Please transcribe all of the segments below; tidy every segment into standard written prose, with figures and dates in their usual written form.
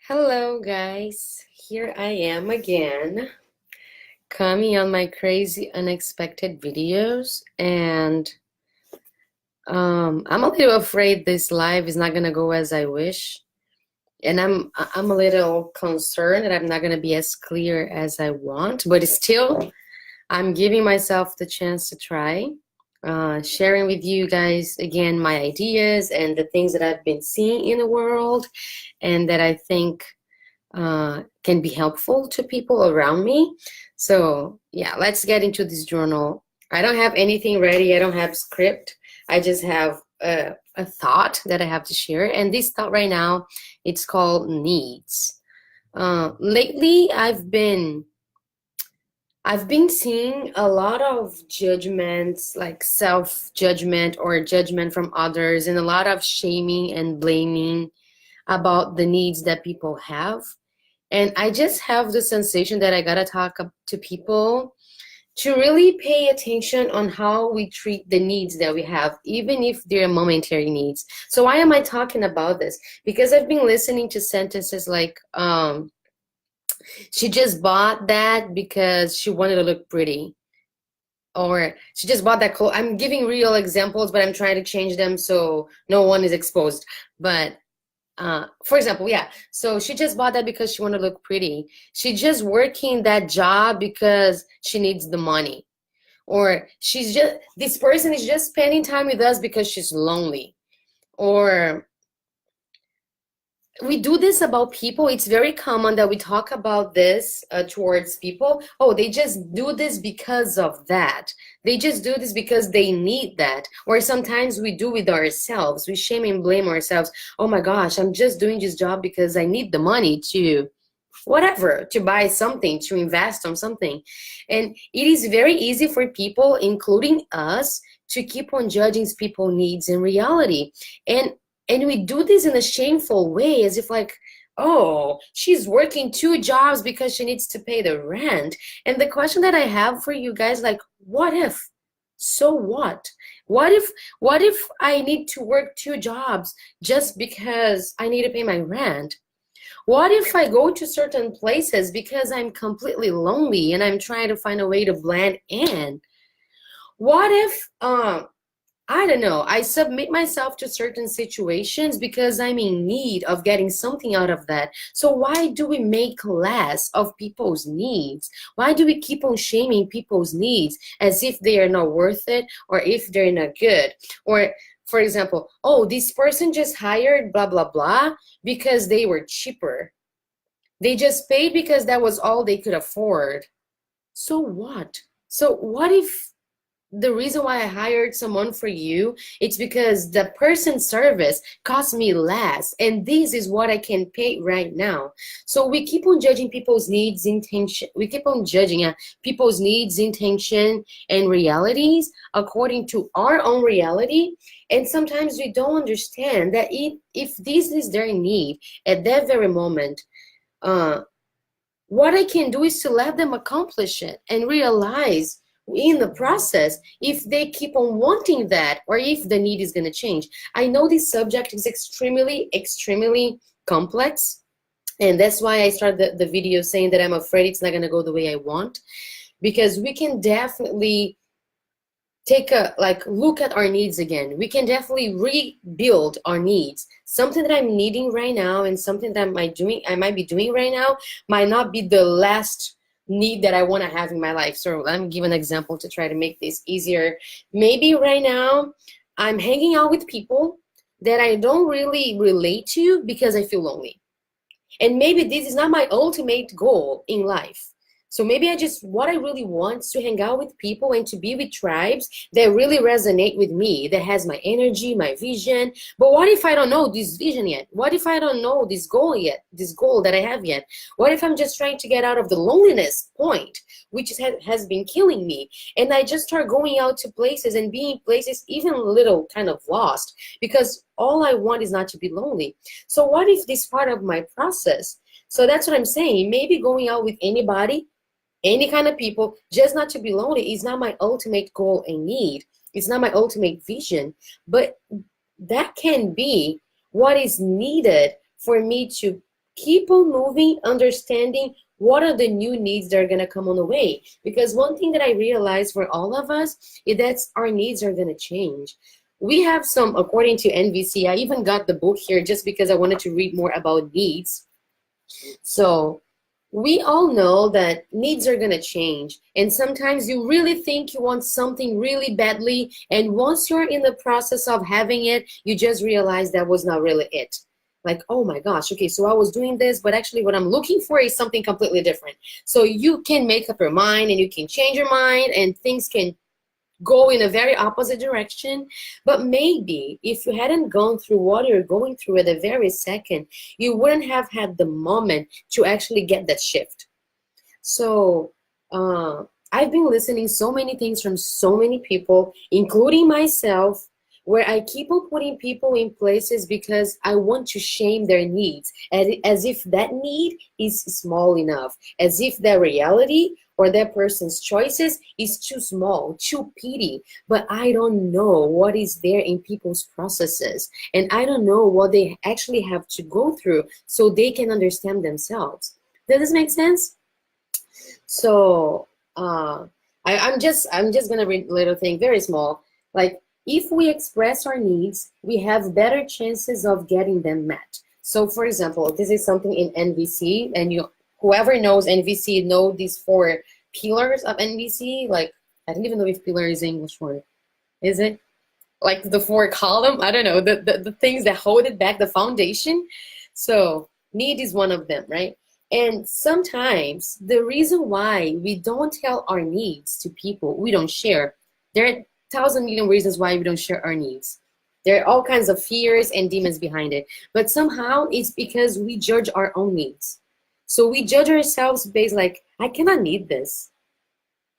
Hello, guys. Here I am again, coming on my crazy, unexpected videos, and I'm a little afraid this live is not gonna go as I wish, and I'm a little concerned that I'm not gonna be as clear as I want, but still, I'm giving myself the chance to try, sharing with you guys again my ideas and the things that I've been seeing in the world, and that I think can be helpful to people around me. So yeah, let's get into this journal. I don't have anything ready. I don't have script. I just have a thought that I have to share. And this thought right now, it's called needs. Lately, I've been seeing a lot of judgments, like self-judgment or judgment from others, and a lot of shaming and blaming about the needs that people have. And I just have the sensation that I gotta talk to people to really pay attention on how we treat the needs that we have, even if they're momentary needs. So why am I talking about this? Because I've been listening to sentences like, she just bought that because she wanted to look pretty. Or she just bought that clothes. I'm giving real examples, but I'm trying to change them so no one is exposed. But for example, yeah, so she just bought that because she want to look pretty. She just working that job because she needs the money. Or this person is just spending time with us because she's lonely. Or we do this about people. It's very common that we talk about this towards people. Oh, they just do this because of that. They just do this because they need that. Or sometimes we do with ourselves. We shame and blame ourselves. Oh my gosh, I'm just doing this job because I need the money to whatever, to buy something, to invest on something. And it is very easy for people, including us, to keep on judging people's needs in reality. And we do this in a shameful way, as if like, oh, she's working two jobs because she needs to pay the rent. And the question that I have for you guys, like, what if? So what? What if I need to work two jobs just because I need to pay my rent? What if I go to certain places because I'm completely lonely and I'm trying to find a way to blend in? What if I don't know, I submit myself to certain situations because I'm in need of getting something out of that. So why do we make less of people's needs? Why do we keep on shaming people's needs as if they are not worth it or if they're not good? Or for example, oh, this person just hired blah blah blah because they were cheaper. They just paid because that was all they could afford. So what? So what if the reason why I hired someone for you, it's because the person's service cost me less, and this is what I can pay right now. So we keep on judging people's needs, intention. We keep on judging people's needs, intention, and realities according to our own reality. And sometimes we don't understand that if this is their need at that very moment, uh, what I can do is to let them accomplish it and realize in the process if they keep on wanting that or if the need is going to change. I know this subject is extremely, extremely complex. And that's why I started the video saying that I'm afraid it's not going to go the way I want. Because we can definitely take a look at our needs again. We can definitely rebuild our needs. Something that I'm needing right now and something that I might be doing right now might not be the last need that I want to have in my life. So let me give an example to try to make this easier. Maybe right now I'm hanging out with people that I don't really relate to because I feel lonely. And maybe this is not my ultimate goal in life. So maybe what I really want is to hang out with people and to be with tribes that really resonate with me, that has my energy, my vision. But what if I don't know this vision yet? What if I don't know this goal yet, this goal that I have yet? What if I'm just trying to get out of the loneliness point, which has been killing me? And I just start going out to places and being places even a little kind of lost because all I want is not to be lonely. So what if this part of my process? So that's what I'm saying. Maybe going out with anybody, any kind of people, just not to be lonely is not my ultimate goal and need. It's not my ultimate vision, but that can be what is needed for me to Keep on moving, understanding what are the new needs that are going to come on the way. Because one thing that I realized for all of us is that our needs are going to change. We have some, according to NVC, I even got the book here just because I wanted to read more about needs. So we all know that needs are going to change. And sometimes you really think you want something really badly. And once you're in the process of having it, you just realize that was not really it. Like, oh my gosh, okay, so I was doing this, but actually what I'm looking for is something completely different. So you can make up your mind and you can change your mind and things can go in a very opposite direction. But maybe if you hadn't gone through what you're going through at the very second, you wouldn't have had the moment to actually get that shift. So I've been listening so many things from so many people, including myself, where I keep on putting people in places because I want to shame their needs, as if that need is small enough, as if their reality or that person's choices is too small, too petty. But I don't know what is there in people's processes, and I don't know what they actually have to go through so they can understand themselves. Does this make sense? So I'm just gonna read a little thing, very small. Like, if we express our needs, we have better chances of getting them met. So for example, this is something in NVC, and you whoever knows NVC know these four pillars of NVC. Like, I don't even know if pillar is English word. Is it? Like the four column? I don't know. The things that hold it back, the foundation. So need is one of them, right? And sometimes the reason why we don't tell our needs to people, we don't share, there are thousand million reasons why we don't share our needs. There are all kinds of fears and demons behind it. But somehow it's because we judge our own needs. So we judge ourselves based like, I cannot need this.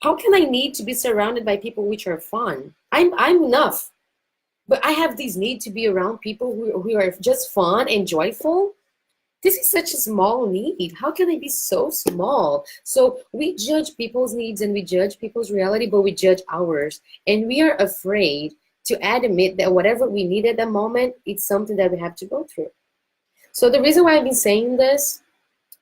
How can I need to be surrounded by people which are fun? I'm enough. But I have this need to be around people who are just fun and joyful. This is such a small need. How can it be so small? So we judge people's needs and we judge people's reality, but we judge ours. And we are afraid to admit that whatever we need at the moment, it's something that we have to go through. So the reason why I've been saying this,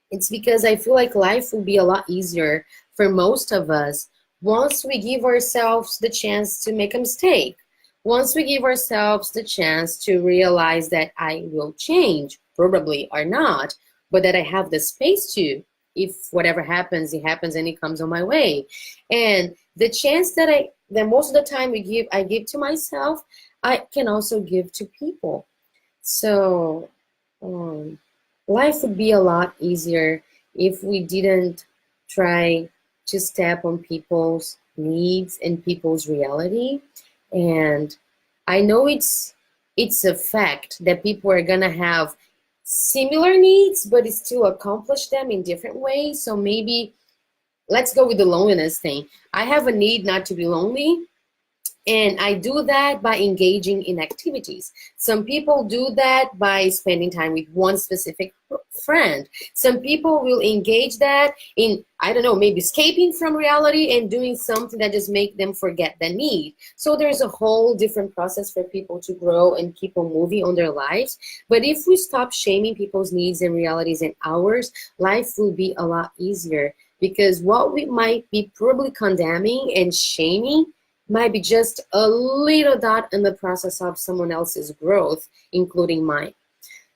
it's because I feel like life will be a lot easier for most of us once we give ourselves the chance to make a mistake. Once we give ourselves the chance to realize that I will change, probably or not, but that I have the space to, if whatever happens, it happens and it comes on my way. And the chance that most of the time I give to myself, I can also give to people. So life would be a lot easier if we didn't try to step on people's needs and people's reality. And I know it's a fact that people are gonna have similar needs, but still accomplish them in different ways. So maybe let's go with the loneliness thing. I have a need not to be lonely, and I do that by engaging in activities. Some people do that by spending time with one specific friend. Some people will engage that in, I don't know, maybe escaping from reality and doing something that just make them forget the need. So there's a whole different process for people to grow and keep on moving on their lives. But if we stop shaming people's needs and realities and ours, life will be a lot easier, because what we might be probably condemning and shaming might be just a little dot in the process of someone else's growth, including mine.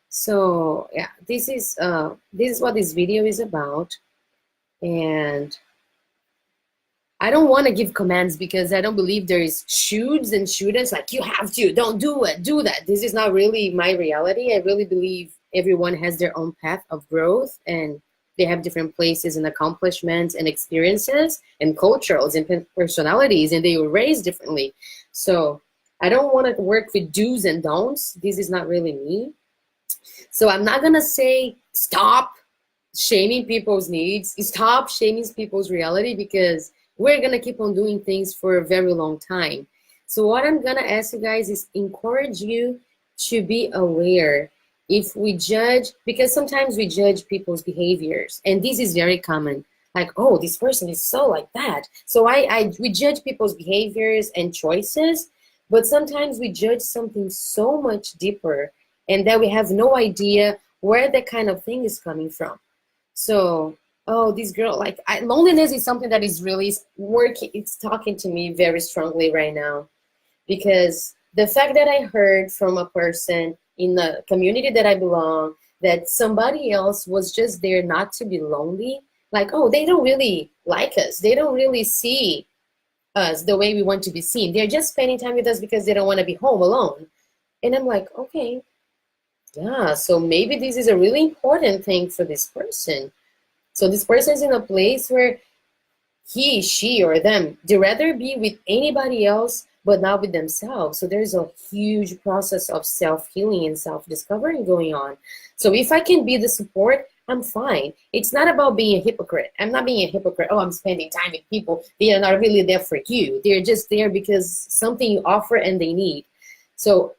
So yeah, this is what this video is about. And I don't want to give commands because I don't believe there is shoulds and shouldn'ts, like you have to, don't do it, do that. This is not really my reality. I really believe everyone has their own path of growth, and they have different places and accomplishments and experiences and cultures and personalities, and they were raised differently. So I don't want to work with do's and don'ts. This is not really me. So I'm not gonna say stop shaming people's needs, stop shaming people's reality, because we're gonna keep on doing things for a very long time. So what I'm gonna ask you guys is encourage you to be aware. If we judge, because sometimes we judge people's behaviors, and this is very common. Like, oh, this person is so like that. So we judge people's behaviors and choices, but sometimes we judge something so much deeper, and that we have no idea where that kind of thing is coming from. So, oh, this girl, like, loneliness is something that is really working, it's talking to me very strongly right now, because the fact that I heard from a person in the community that I belong that somebody else was just there not to be lonely, like, oh, they don't really like us, they don't really see us the way we want to be seen, they're just spending time with us because they don't want to be home alone. And I'm like, okay, yeah, so maybe this is a really important thing for this person. So this person is in a place where he, she, or them, they rather be with anybody else but not with themselves. So there's a huge process of self-healing and self-discovery going on. So if I can be the support, I'm fine. It's not about being a hypocrite. I'm not being a hypocrite. Oh, I'm spending time with people. They are not really there for you. They're just there because something you offer and they need. So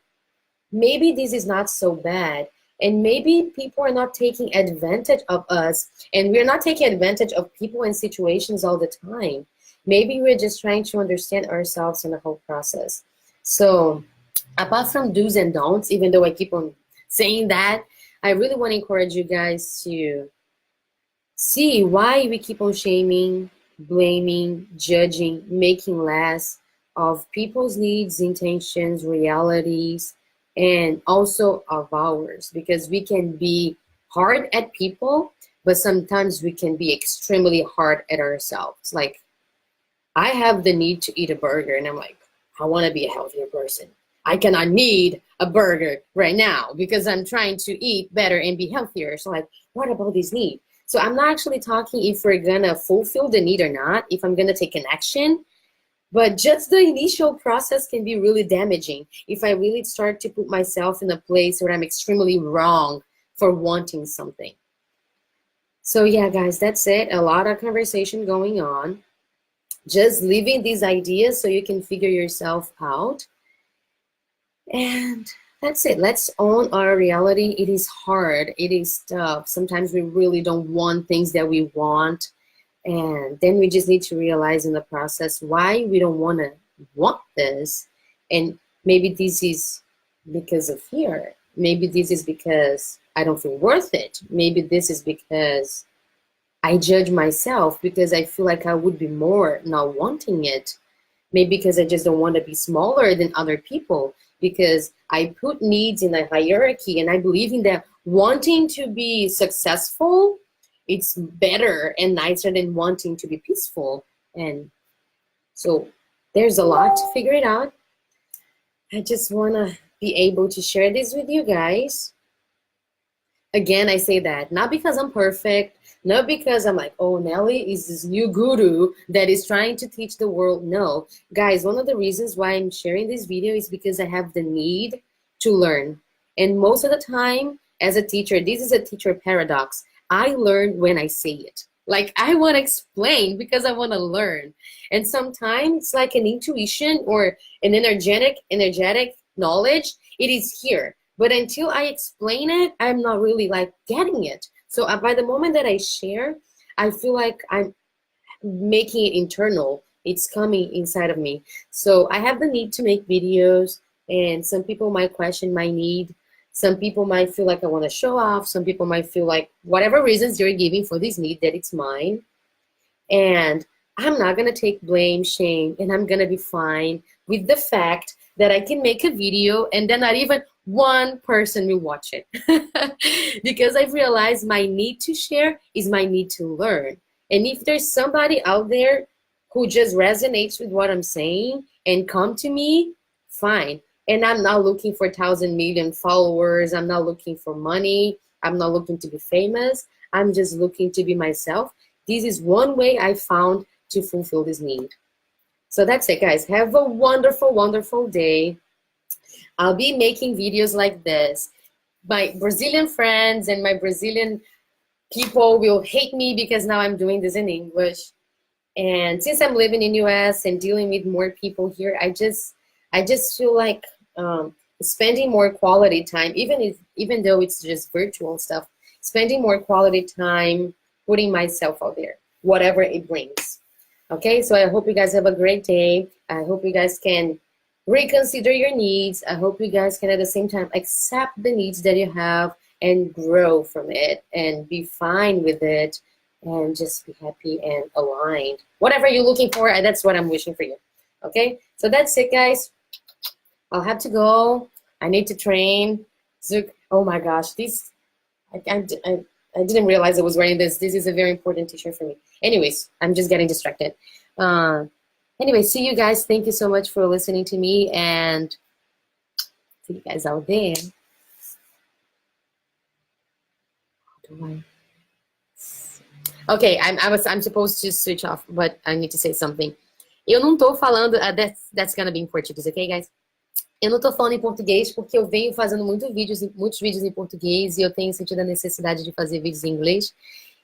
maybe this is not so bad. And maybe people are not taking advantage of us, and we're not taking advantage of people and situations all the time. Maybe we're just trying to understand ourselves in the whole process. So apart from do's and don'ts, even though I keep on saying that, I really want to encourage you guys to see why we keep on shaming, blaming, judging, making less of people's needs, intentions, realities, and also of ours. Because we can be hard at people, but sometimes we can be extremely hard at ourselves. Like, I have the need to eat a burger, and I'm like, I want to be a healthier person. I cannot need a burger right now because I'm trying to eat better and be healthier. So like, what about this need? So I'm not actually talking if we're gonna fulfill the need or not, if I'm gonna take an action, but just the initial process can be really damaging if I really start to put myself in a place where I'm extremely wrong for wanting something. So yeah, guys, that's it. A lot of conversation going on. Just leaving these ideas so you can figure yourself out. And that's it. Let's own our reality. It is hard. It is tough. Sometimes we really don't want things that we want. And then we just need to realize in the process why we don't want this. And maybe this is because of fear. Maybe this is because I don't feel worth it. Maybe this is because I judge myself because I feel like I would be more not wanting it. Maybe because I just don't want to be smaller than other people, because I put needs in a hierarchy and I believe in that wanting to be successful, it's better and nicer than wanting to be peaceful. And so there's a lot to figure it out. I just want to be able to share this with you guys. Again, I say that not because I'm perfect, not because I'm like, oh, Nelly is this new guru that is trying to teach the world. No, guys, one of the reasons why I'm sharing this video is because I have the need to learn. And most of the time, as a teacher, this is a teacher paradox. I learn when I say it. Like, I want to explain because I want to learn. And sometimes it's like an intuition or an energetic knowledge. It is here. But until I explain it, I'm not really like getting it. So by the moment that I share, I feel like I'm making it internal. It's coming inside of me. So I have the need to make videos, and some people might question my need. Some people might feel like I want to show off. Some people might feel like whatever reasons you're giving for this need, that it's mine. And I'm not going to take blame, shame, and I'm going to be fine with the fact that I can make a video and then not even one person will watch it. Because I've realized my need to share is my need to learn. And if there's somebody out there who just resonates with what I'm saying and come to me, fine. And I'm not looking for 1,000 million followers. I'm not looking for money. I'm not looking to be famous. I'm just looking to be myself. This is one way I found to fulfill this need. So that's it, guys. Have a wonderful, wonderful day. I'll be making videos like this. My Brazilian friends and my Brazilian people will hate me because now I'm doing this in English. And since I'm living in US and dealing with more people here, I just feel like spending more quality time, even though it's just virtual stuff, spending more quality time putting myself out there, whatever it brings. Okay, so I hope you guys have a great day. I hope you guys can reconsider your needs. I hope you guys can at the same time accept the needs that you have and grow from it and be fine with it and just be happy and aligned. Whatever you're looking for, that's what I'm wishing for you. Okay, so that's it, guys. I'll have to go. I need to train. Zook. Oh my gosh, this I didn't realize I was wearing this. This is a very important t-shirt for me. Anyways, I'm just getting distracted. Anyway, see you guys. Thank you so much for listening to me, and see you guys out there. Okay, I'm supposed to switch off, but I need to say something. Eu não tô falando, that's gonna be in Portuguese, okay, guys? Eu não tô falando em português porque eu venho fazendo muitos vídeos em português e eu tenho sentido a necessidade de fazer vídeos em inglês.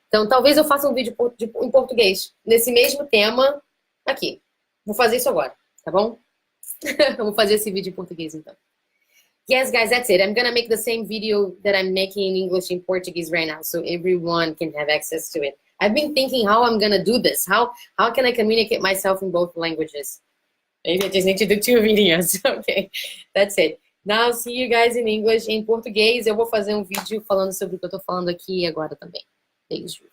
Então, talvez eu faça um vídeo em português, nesse mesmo tema aqui. Vou fazer isso agora, tá bom? Eu vou fazer esse vídeo em português, então. Yes, guys, that's it. I'm gonna make the same video that I'm making in English in Portuguese right now, so everyone can have access to it. I've been thinking how I'm gonna do this. How can I communicate myself in both languages? Maybe I just need to do 2 videos. Okay, that's it. Now, see you guys in English. Em português, eu vou fazer um vídeo falando sobre o que eu tô falando aqui agora também. Beijo.